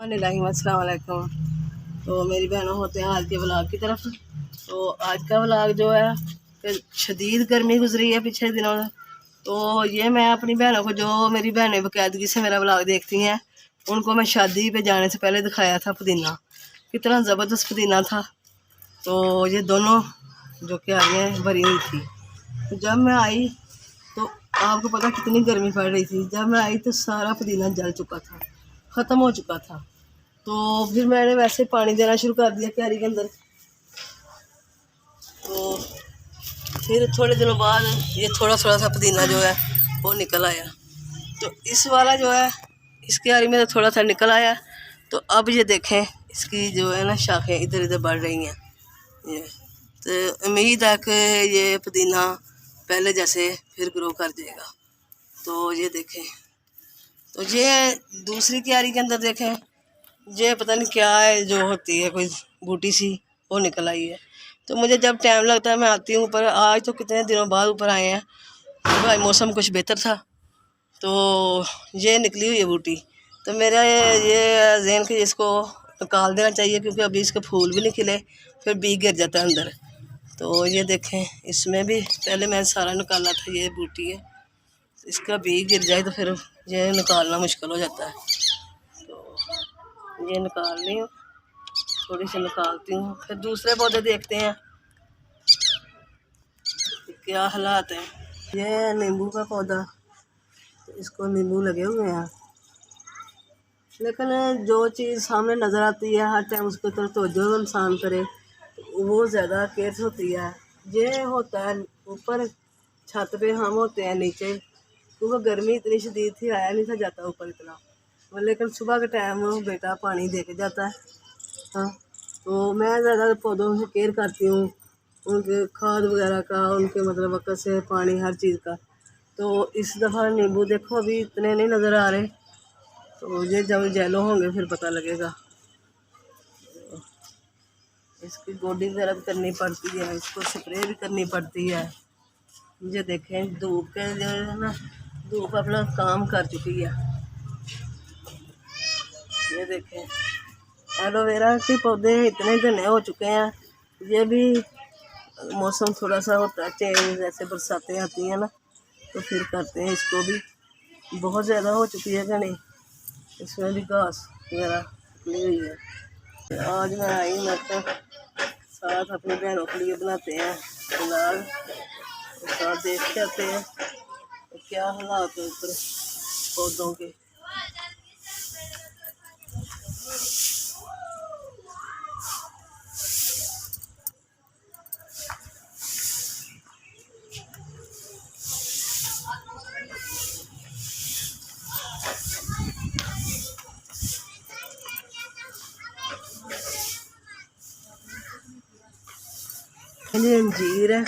अस्सलाम वालेकुम। तो मेरी बहनों होते हैं आज के व्लॉग की तरफ। तो आज का व्लॉग जो है कि शदीद गर्मी गुजरी है पिछले दिनों में। तो ये मैं अपनी बहनों को, जो मेरी बहनें बाकायदगी से मेरा व्लॉग देखती हैं, उनको मैं शादी पे जाने से पहले दिखाया था पुदीना, कितना ज़बरदस्त पुदीना था। तो ये दोनों जो क्यारियाँ भरी हुई थी। तो जब मैं आई तो आपको पता कितनी गर्मी पड़ रही थी। जब मैं आई तो सारा पुदीना जल चुका था, ख़त्म हो चुका था। तो फिर मैंने वैसे पानी देना शुरू कर दिया क्यारी के अंदर। तो फिर थोड़े दिनों बाद ये थोड़ा थोड़ा सा पुदीना जो है वो निकल आया। तो इस वाला जो है इस क्यारी में तो थोड़ा सा निकल आया। तो अब ये देखें इसकी जो है ना शाखें इधर इधर बढ़ रही हैं। ये तो उम्मीद है कि ये पुदीना पहले जैसे फिर ग्रो कर जाएगा। तो ये देखें, तो ये दूसरी क्यारी के अंदर देखें, ये पता नहीं क्या है, जो होती है कोई बूटी सी, वो निकल आई है। तो मुझे जब टाइम लगता है मैं आती हूँ ऊपर। आज तो कितने दिनों बाद ऊपर आए हैं, भाई मौसम कुछ बेहतर था। तो ये निकली हुई है बूटी। तो मेरा ये ज़हन कि इसको निकाल देना चाहिए, क्योंकि अभी इसके फूल भी नहीं खिले, फिर बीज गिर जाता है अंदर। तो ये देखें, इसमें भी पहले मैंने सारा निकाला था। ये बूटी है, इसका बीज गिर जाए तो फिर ये निकालना मुश्किल हो जाता है। तो ये निकाल रही हूँ, थोड़ी सी निकालती हूँ, फिर दूसरे पौधे देखते हैं कि क्या हालात हैं। ये नींबू का पौधा, तो इसको नींबू लगे हुए हैं, लेकिन जो चीज़ सामने नज़र आती है हर टाइम उसकी तरफ तवज्जो इंसान करे तो वो ज़्यादा केयर होती है। ये होता है ऊपर छत पे, हम होते हैं नीचे, क्योंकि गर्मी इतनी शदीद थी, आया नहीं था जाता ऊपर इतना। लेकिन सुबह के टाइम बेटा पानी दे के जाता है। हाँ, तो मैं ज़्यादा पौधों से केयर करती हूँ, उनके खाद वगैरह का, उनके मतलब वक्त से पानी, हर चीज़ का। तो इस दफ़ा नींबू देखो अभी इतने नहीं नज़र आ रहे, तो ये जब जेलो होंगे फिर पता लगेगा। इसकी गोडी वगैरह भी करनी पड़ती है, इसको स्प्रे भी करनी पड़ती है। ये देखें धूप के जो है ना, धूप अपना काम कर चुकी है। ये देखें एलोवेरा के पौधे इतने घने हो चुके हैं। ये भी मौसम थोड़ा सा होता है चेंज, जैसे बरसातें आती हैं ना, तो फिर करते हैं। इसको भी बहुत ज़्यादा हो चुकी है घनी, इसमें भी घास वगैरह निकली हुई है। आज मैं आई, मैं तो साथ अपनी बहनों के लिए बनाते हैं व्लॉग, तो साथ देख के आते हैं तो क्या हालात है ऊपर पौधों के। ये अंजीर है,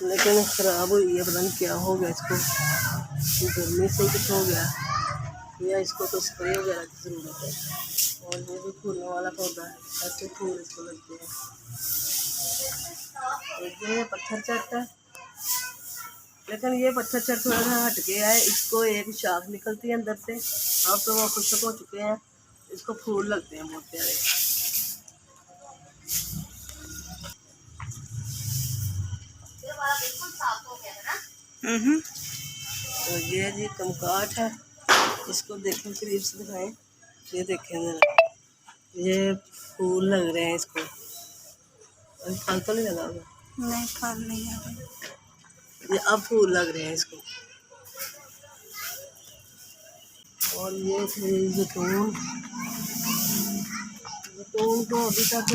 लेकिन ख़राब हुई है, पता नहीं क्या हो गया इसको, गर्मी से ही कुछ हो गया, या इसको तो स्प्रे वगैरह की ज़रूरत है। और ये भी फूलों वाला पौधा है, ऐसे फूल इसको लगते हैं। और ये पत्थर चट है, लेकिन ये पत्थर चट थोड़ा सा हट गया है। इसको एक शाख निकलती है अंदर से, अब तो वो खुशक हो चुके हैं, इसको फूल लगते हैं बहुत प्यारे। तो ये जी कमकाट है, इसको देखें, करीब से दिखाएं। ये देखें जरा, ये फूल लग रहे हैं इसको, और फल तो नहीं लगा हुआ? नहीं, फल नहीं है, ये अब फूल लग रहे हैं इसको। और ये जैतून, जैतून को अभी तक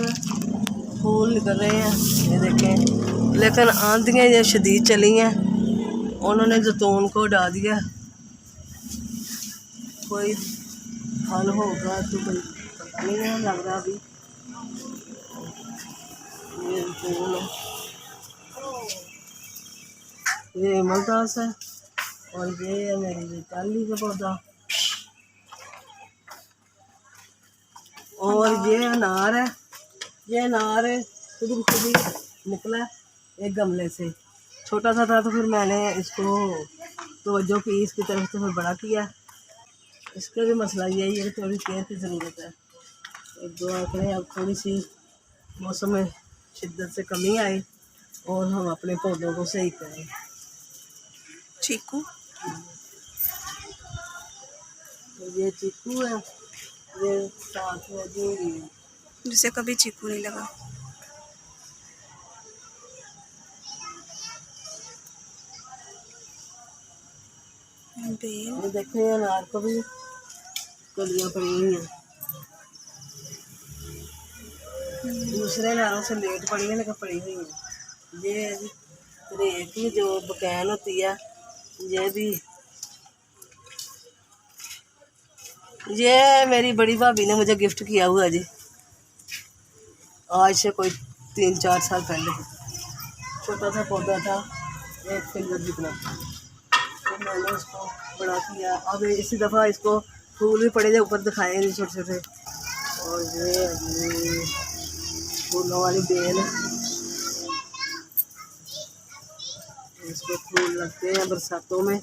फूल निकल रहे हैं, ये देखें। लेकिन आंधियाँ ये शदीद चली हैं, उन्होंने जैतून को उड़ा दिया। कोई फल होगा तो कोई पता नहीं है, लग रहा अभी। ये जैतून है, ये इमलतास है, और ये है मेरी टाली का पौधा। और ये अनार है, ये अनार खुद खुद ही निकला एक गमले से, छोटा सा था, तो फिर मैंने इसको तवज्जो की इसकी तरफ से, फिर बड़ा किया। इसका भी मसला यही है कि थोड़ी केयर की ज़रूरत है। एक दुआ करें अब थोड़ी सी मौसम में शिद्दत से कमी आए और हम अपने पौधों को सही करें। चीकू, तो ये चीकू है, ये साथ में जूही है। जिसे कभी चीकू नहीं लगा। बेल, ये देखें अनार को भी कलियाँ पड़ी हुई हैं। दूसरे अनारों से लेट पड़ी है लेकिन पड़ी हुई हैं। ये रेत की जो बकैन होती है, ये भी, ये मेरी बड़ी भाभी ने मुझे गिफ्ट किया हुआ जी, आज से कोई 3-4 साल पहले। छोटा सा पौधा था, 1 फिंगर जितना, तो मैंने उसको बड़ा किया। अब इसी दफ़ा इसको फूल भी पड़े थे, ऊपर दिखाए नहीं छोटे छोटे। और ये फूलों वाली बेल, इसको फूल लगते हैं बरसातों में।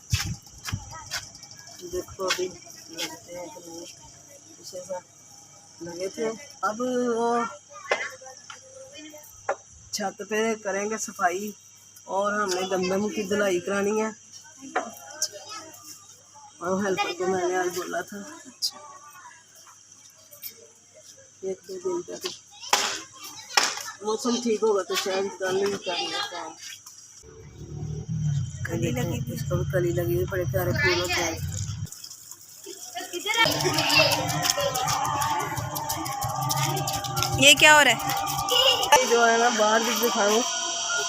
देखो अभी लगते हैं कि नहीं, पीछे से लगे थे। अब वो छत पे करेंगे सफाई और हमने गंदम की धुलाई करानी है। और हेल्पर को मैंने आज बोला था 1-2 दिन तक मौसम ठीक होगा तो शायद कल ही करना काम। कली लगी हुई। इसको भी कली लगी हुई, बड़े प्यारे फूल होते हैं। ये क्या हो रहा है? जो है ना बाहर भी दिखाऊँ,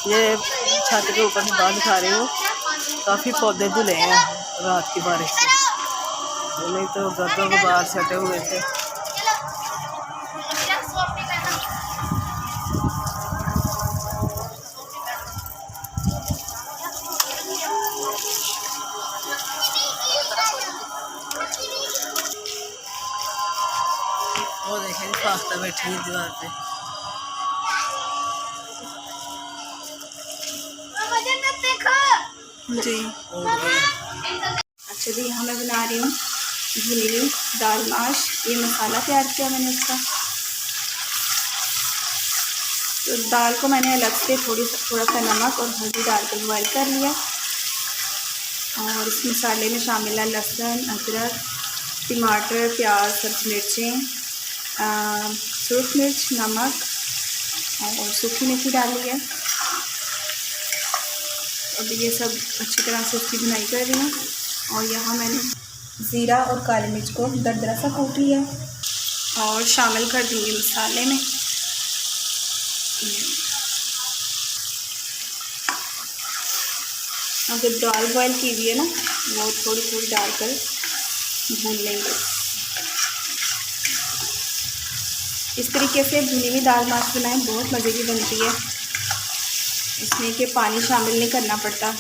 ये छत के ऊपर से बाहर दिखा रही हूँ। काफ़ी पौधे धुले हैं रात की बारिश से, नहीं तो गर्दों के बाहर सटे हुए थे। वो देखें फाख्ता बैठी है दीवार पे। जी, अच्छा जी, यहाँ मैं बना रही हूँ भुनी हुई दाल माश। ये मसाला तैयार किया मैंने इसका। तो दाल को मैंने अलग से थोड़ा सा नमक और हल्दी डाल कर बॉयल कर लिया। और इस मसाले में शामिल है लहसुन, अदरक, टमाटर, प्याज, सब्ज़ी मिर्चें, सूख मिर्च, नमक और सूखी मिर्ची डाली है। अब ये सब अच्छी तरह से इसकी भुनाई कर रही हूँ। और यहाँ मैंने ज़ीरा और काली मिर्च को दरदरा सा कूट लिया और शामिल कर दूँगी मसाले में। और जो दाल बॉयल की हुई है ना, वो थोड़ी थोड़ी डालकर भून लेंगे। इस तरीके से भुनी हुई दाल माश बनाएं, बहुत मज़े की बनती है। इसमें कि पानी शामिल नहीं करना पड़ता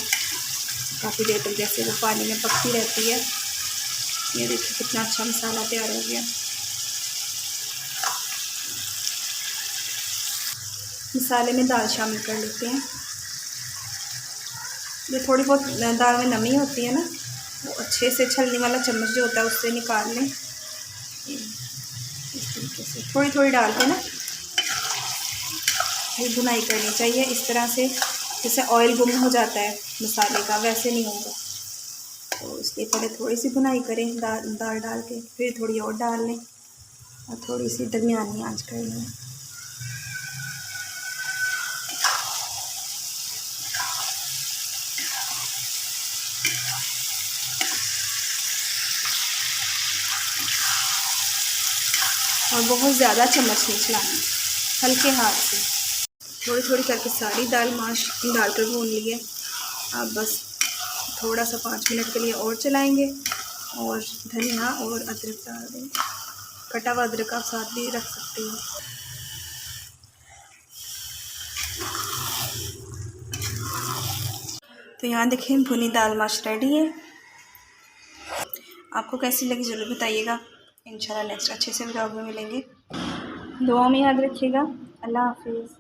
काफ़ी देर तक, जैसे वो पानी में पकती रहती है। ये देखिए कितना अच्छा मसाला तैयार हो गया। मसाले में दाल शामिल कर लेते हैं। जो थोड़ी बहुत दाल में नमी होती है ना, वो अच्छे से छलनी वाला चम्मच जो होता है उससे निकाल लें। इस तरीके से थोड़ी थोड़ी डाल के ना ये भुनाई करनी चाहिए। इस तरह से जैसे ऑयल गुम हो जाता है मसाले का, वैसे नहीं होगा। तो इसलिए पहले थोड़ी सी भुनाई करें दाल डाल के, फिर थोड़ी और डाल लें और थोड़ी सी दरमियानी आंच कर लें। और बहुत ज़्यादा चम्मच नहीं चलाना, हल्के हाथ से थोड़ी थोड़ी करके सारी दाल माश डालकर भून लिए। अब बस थोड़ा सा 5 मिनट के लिए और चलाएंगे और धनिया और अदरक डाल देंगे। कटा हुआ अदरक आप साथ भी रख सकते हो। तो यहाँ देखें भुनी दाल माश रेडी है। आपको कैसी लगी ज़रूर बताइएगा। इंशाल्लाह नेक्स्ट अच्छे से व्लॉग में मिलेंगे। दुआ में याद रखिएगा। अल्लाह हाफिज़।